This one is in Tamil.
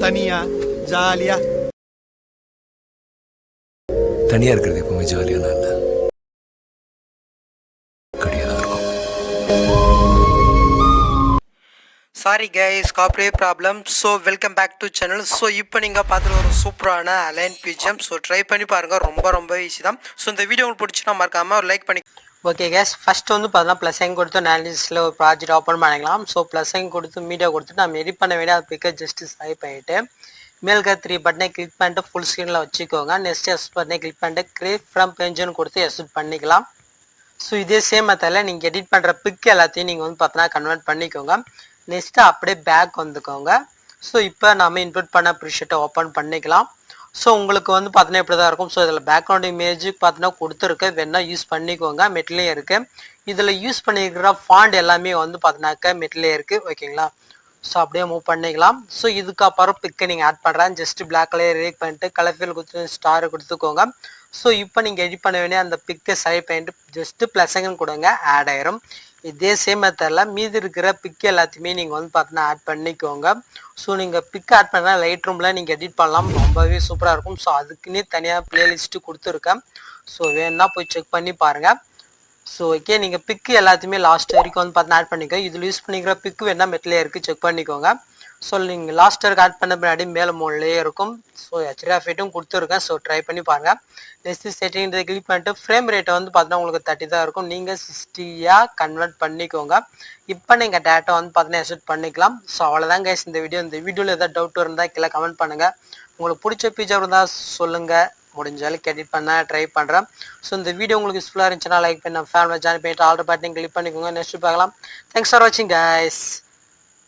தனியா ஜாலியா தனியா இருக்கிறது எப்பவுமே ஜாலியான இல்ல கடியா இருக்கும். Sorry guys, corporate problem. So welcome back to channel. So இப்போ நீங்கள் பார்த்துட்டு ஒரு சூப்பரான அலைன் பிஜிஎம். ஸோ ட்ரை பண்ணி பாருங்கள், ரொம்ப ஈஸி தான். ஸோ இந்த வீடியோ உங்களுக்கு பிடிச்சினா மறக்காமல் ஒரு லைக் பண்ணி. ஓகே கேஸ், ஃபஸ்ட்டு வந்து பார்த்தீங்கன்னா +5 கொடுத்து அனாலிசிஸில் ஒரு ப்ராஜெக்ட் ஓப்பன் பண்ணிக்கலாம். ஸோ +5 கொடுத்து மீடியா கொடுத்துட்டு நம்ம எடிட் பண்ண வேண்டிய அது பிக்கை ஜஸ்ட்டு ஸ்வைப் பண்ணிவிட்டு மேல்க 3 பட்டனை கிளிக் பண்ணிட்டு ஃபுல் ஸ்க்ரீனில் வச்சுக்கோங்க. நெக்ஸ்ட் எஸ் பட்டனை கிளிக் பண்ணிட்டு கிரியேட் ஃப்ரம் பேஜ்னு கொடுத்து எஸ்ட் பண்ணிக்கலாம். ஸோ இதே சேம் மெத்தடில் நீங்கள் எடிட் பண்ணுற பிக் எல்லாத்தையும் நீங்கள் வந்து பார்த்தீங்கன்னா கன்வெர்ட் பண்ணிக்கோங்க. நெக்ஸ்ட்டு அப்படியே பேக் வந்துக்கோங்க. ஸோ இப்போ நம்ம இன்புட் பண்ண ப்ரீஷீட்டை ஓப்பன் பண்ணிக்கலாம். ஸோ உங்களுக்கு வந்து பார்த்தீங்கன்னா இப்படி தான் இருக்கும். ஸோ இதில் பேக்ரவுண்ட் இமேஜுக்கு பார்த்தீங்கன்னா கொடுத்துருக்கு, வேணால் யூஸ் பண்ணிக்கோங்க. மெட்லேயே இருக்குது. இதில் யூஸ் பண்ணியிருக்கிற ஃபாண்ட் எல்லாமே வந்து பார்த்தீங்கன்னாக்கா மெட்லேயே இருக்குது. ஓகேங்களா? ஸோ அப்படியே மூவ் பண்ணிக்கலாம். ஸோ இதுக்கப்புறம் பிக்கை நீங்கள் ஆட் பண்ணுறேன். ஜஸ்ட்டு பிளாக் கலர் ரேக் பண்ணிட்டு கலர் ஃபீல் கொடுத்து ஸ்டார் கொடுத்துக்கோங்க. ஸோ இப்போ நீங்கள் எடிட் பண்ண வேண்டிய அந்த பிக்கை செலக்ட் பண்ணிட்டு ஜஸ்ட்டு +5 கொடுங்க, ஆட் ஆயிரும். இதே சேம் மெத்தடில் மீதி இருக்கிற பிக் எல்லாத்தையுமே நீங்கள் வந்து பார்த்தீங்கன்னா ஆட் பண்ணிக்கோங்க. ஸோ நீங்கள் பிக் ஆட் பண்ணால் லைட் ரூமில் நீங்கள் எடிட் பண்ணலாம், ரொம்பவே சூப்பராக இருக்கும். ஸோ அதுக்குன்னே தனியாக ப்ளேலிஸ்ட்டு கொடுத்துருக்கேன். ஸோ வேணுன்னா போய் செக் பண்ணி பாருங்கள். ஸோ ஓகே, நீங்கள் பிக்கு எல்லாத்தையுமே லாஸ்ட் வரைக்கும் வந்து பார்த்தீங்கன்னா ஆட் பண்ணிக்கோங்க. இதில் யூஸ் பண்ணிக்கிற பிக்கு வேணால் மெட்லேயே இருக்குது, செக் பண்ணிக்கோங்க. ஸோ நீங்கள் லாஸ்ட் வரைக்கும் ஆட் பண்ண பின்னாடி மேலே 3லேயே இருக்கும். ஸோ ஹெச்டி எஃபெக்ட்டும் கொடுத்துருக்கேன். ஸோ ட்ரை பண்ணி பாருங்கள். நெக்ஸ்ட்டு செட்டிங் கிளிக் பண்ணிட்டு ஃப்ரேம் ரேட்டை வந்து பார்த்தீங்கன்னா உங்களுக்கு 30 தான் இருக்கும். நீங்கள் 60யாக கன்வெர்ட் பண்ணிக்கோங்க. இப்போ நீங்கள் டேட்டா வந்து பார்த்தீங்கன்னா எக்ஸ்போர்ட் பண்ணிக்கலாம். ஸோ அவ்வளோதான் கைஸ் இந்த வீடியோ. இந்த வீடியோவில் எதாவது டவுட் இருந்தால் கீழே கமெண்ட் பண்ணுங்கள். உங்களுக்கு பிடிச்ச ஃபீச்சர் இருந்தால் சொல்லுங்கள், முடிஞ்சாலும் எடிட் பண்ண ட்ரை பண்ணுறேன். ஸோ இந்த வீடியோ உங்களுக்கு யூஸ்ஃபுல்லாக இருந்துச்சுன்னா லைக் பண்ணி ஃபேமிலி ஜாயின் பண்ணிட்டு ஆல்ரெடி பட்டன் கிளிக் பண்ணிக்கோங்க. நெக்ஸ்ட் பார்க்கலாம். தேங்க்ஸ் ஃபார் வாட்சிங் கைஸ்.